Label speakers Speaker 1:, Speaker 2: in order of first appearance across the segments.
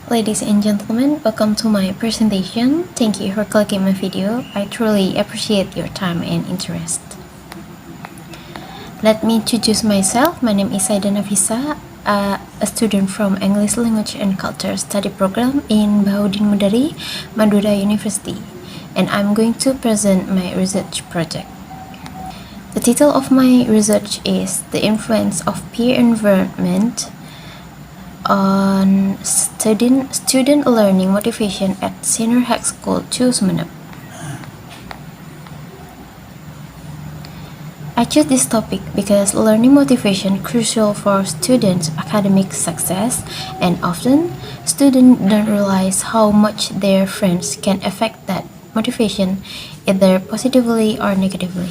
Speaker 1: Ladies and gentlemen, welcome to my presentation. Thank you for clicking my video. I truly appreciate your time and interest. Let me introduce myself. My name is Saida Nafisa, a student from English Language and Culture Study Program in Baudin Mudari, Madura University, and I'm going to present my research project. The title of my research is The Influence of Peer Environment on student learning motivation at Senior High School 2 Sumenep. I chose this topic because learning motivation is crucial for students' academic success, and often students don't realize how much their friends can affect that motivation, either positively or negatively.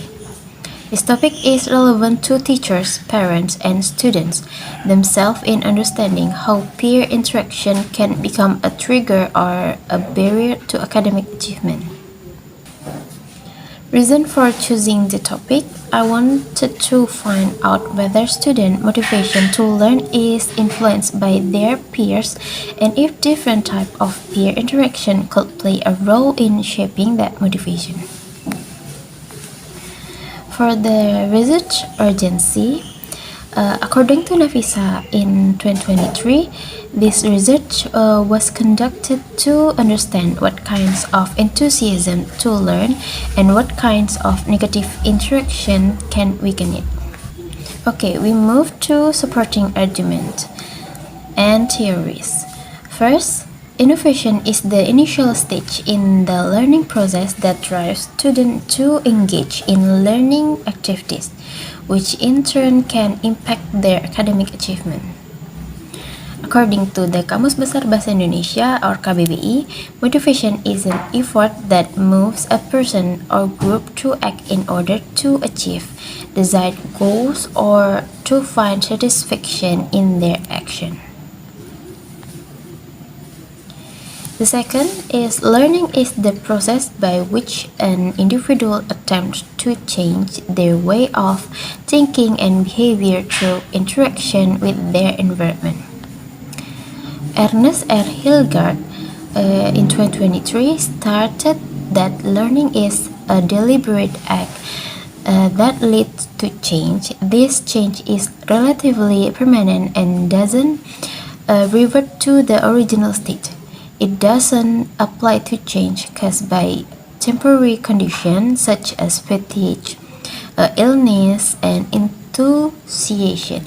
Speaker 1: This topic is relevant to teachers, parents, and students themselves in understanding how peer interaction can become a trigger or a barrier to academic achievement. Reason for choosing the topic: I wanted to find out whether student motivation to learn is influenced by their peers and if different types of peer interaction could play a role in shaping that motivation. For the research urgency, according to Nafisa in 2023, this research was conducted to understand what kinds of enthusiasm to learn and what kinds of negative interaction can weaken it. Okay, we move to supporting argument and theories. First, innovation is the initial stage in the learning process that drives students to engage in learning activities, which in turn can impact their academic achievement. According to the Kamus Besar Bahasa Indonesia or KBBI, motivation is an effort that moves a person or group to act in order to achieve desired goals or to find satisfaction in their action. The second is learning is the process by which an individual attempts to change their way of thinking and behavior through interaction with their environment. Ernest R. Hilgard in 2023 stated that learning is a deliberate act that leads to change. This change is relatively permanent and doesn't revert to the original state. It doesn't apply to change caused by temporary conditions such as fatigue, illness, and intoxication.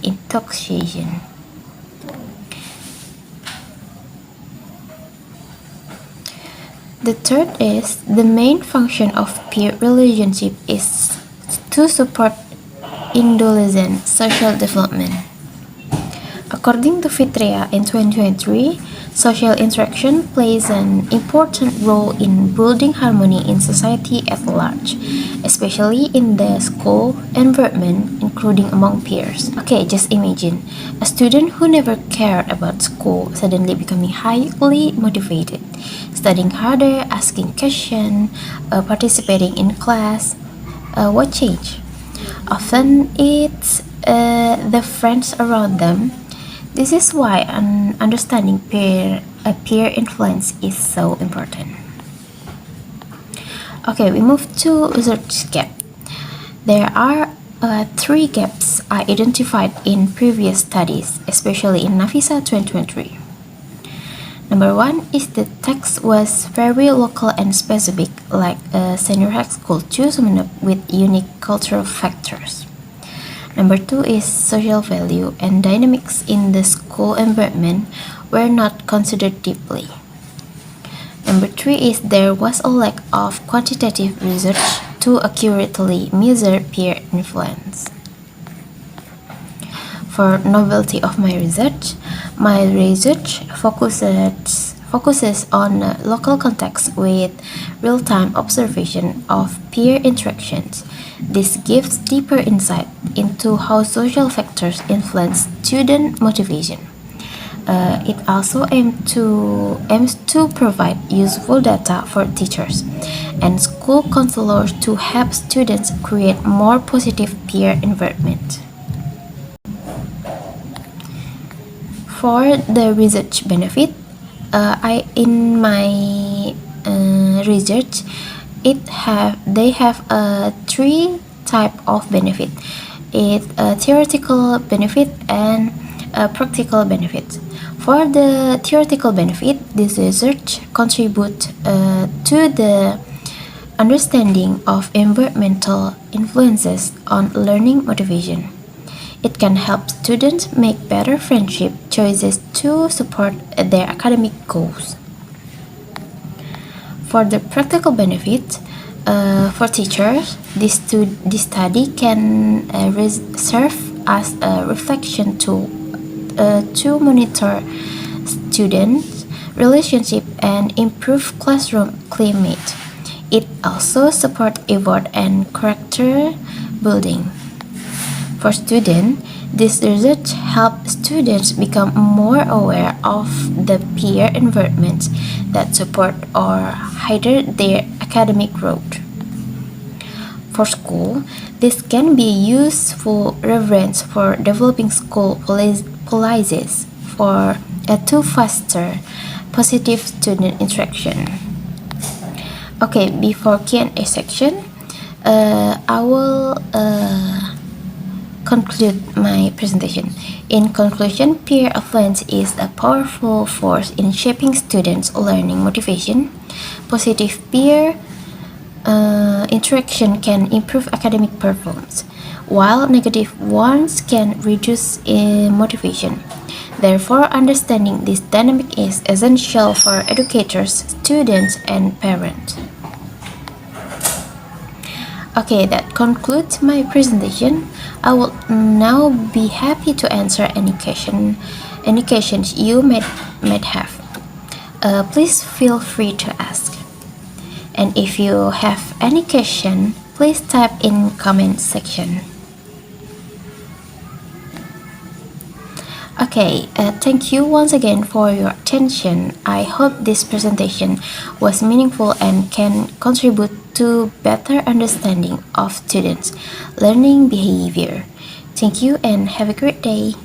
Speaker 1: The third is the main function of peer relationship is to support adolescent social development. According to Fitria in 2023, social interaction plays an important role in building harmony in society at large, especially in the school environment, including among peers. Okay, just imagine a student who never cared about school suddenly becoming highly motivated, studying harder, asking questions, participating in class. What changed? Often it's the friends around them. This is why understanding peer influence is so important. Okay, we move to research gap. There are three gaps I identified in previous studies, especially in Nafisa 2023. Number one is the text was very local and specific, like Senior High School 2 Sumenep with unique cultural factors. Number two is social value and dynamics in the school environment were not considered deeply. Number three is there was a lack of quantitative research to accurately measure peer influence. For novelty of my research focuses on local context with real-time observation of peer interactions. This gives deeper insight into how social factors influence student motivation. It also aims to provide useful data for teachers and school counselors to help students create more positive peer environment. For the research benefit, I in my research, they have three type of benefit. It a theoretical benefit and a practical benefit. For the theoretical benefit, this research contribute to the understanding of environmental influences on learning motivation. It can help students make better friendship choices to support their academic goals. For the practical benefit, for teachers, this study can serve as a reflection to monitor students' relationship and improve classroom climate. It also supports effort and character building. For students, this research helps students become more aware of the peer environments that support or hinder their academic growth. For school, this can be useful reference for developing school policies for to foster positive student interaction. Okay, before Q&A section, I will conclude my presentation. In conclusion, peer influence is a powerful force in shaping students' learning motivation. Positive peer interaction can improve academic performance, while negative ones can reduce motivation. Therefore, understanding this dynamic is essential for educators, students, and parents. Okay, that concludes my presentation. I will now be happy to answer any questions you might have. Please feel free to ask. And if you have any question, please type in comment section. Okay, thank you once again for your attention. I hope this presentation was meaningful and can contribute to better understanding of students' learning behavior. Thank you and have a great day.